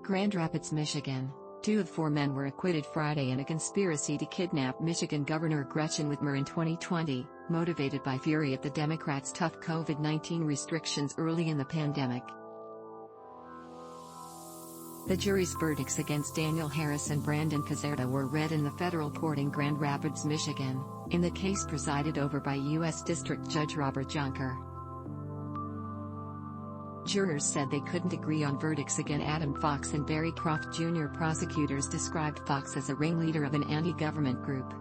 Grand Rapids, Michigan. 2 of 4 men were acquitted Friday in a conspiracy to kidnap Michigan Governor Gretchen Whitmer in 2020, motivated by fury at the Democrats' tough COVID-19 restrictions early in the pandemic. The jury's verdicts against Daniel Harris and Brandon Caserta were read in the federal court in Grand Rapids, Michigan, in the case presided over by U.S. District Judge Robert Junker. Jurors said they couldn't agree on verdicts against Adam Fox and Barry Croft Jr. Prosecutors described Fox as a ringleader of an anti-government group.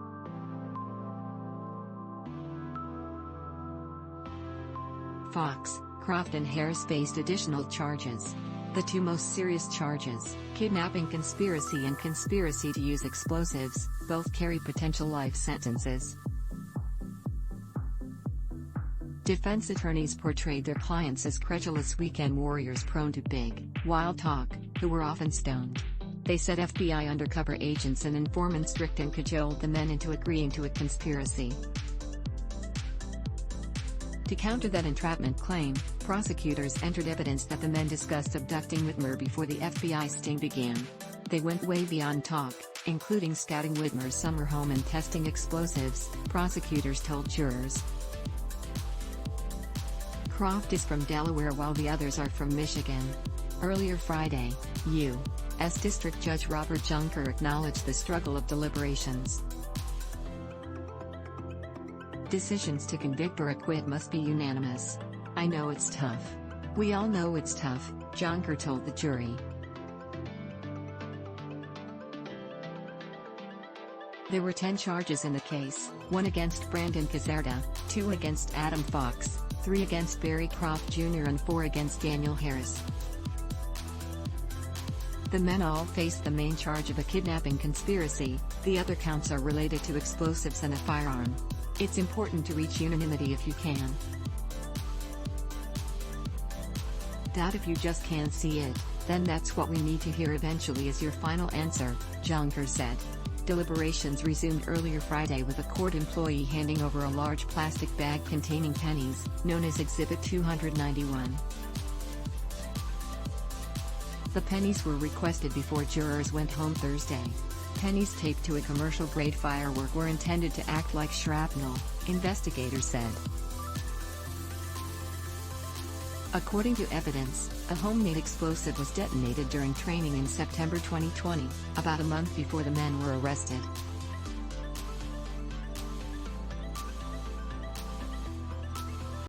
Fox, Croft and Harris faced additional charges. The 2 most serious charges, kidnapping conspiracy and conspiracy to use explosives, both carry potential life sentences. Defense attorneys portrayed their clients as credulous weekend warriors prone to big, wild talk, who were often stoned. They said FBI undercover agents and informants tricked and cajoled the men into agreeing to a conspiracy. To counter that entrapment claim, prosecutors entered evidence that the men discussed abducting Whitmer before the FBI sting began. They went way beyond talk, including scouting Whitmer's summer home and testing explosives, prosecutors told jurors. Croft is from Delaware while the others are from Michigan. Earlier Friday, U.S. District Judge Robert Junker acknowledged the struggle of deliberations. Decisions to convict or acquit must be unanimous. I know it's tough. We all know it's tough, Junker told the jury. There were 10 charges in the case, 1 against Brandon Caserta, 2 against Adam Fox, 3 against Barry Croft Jr. and 4 against Daniel Harris. The men all face the main charge of a kidnapping conspiracy, the other counts are related to explosives and a firearm. It's important to reach unanimity if you can. If you just can't see it, then that's what we need to hear eventually is your final answer, Junker said. Deliberations resumed earlier Friday with a court employee handing over a large plastic bag containing pennies, known as Exhibit 291. The pennies were requested before jurors went home Thursday. Pennies taped to a commercial-grade firework were intended to act like shrapnel, investigators said. According to evidence, a homemade explosive was detonated during training in September 2020, about a month before the men were arrested.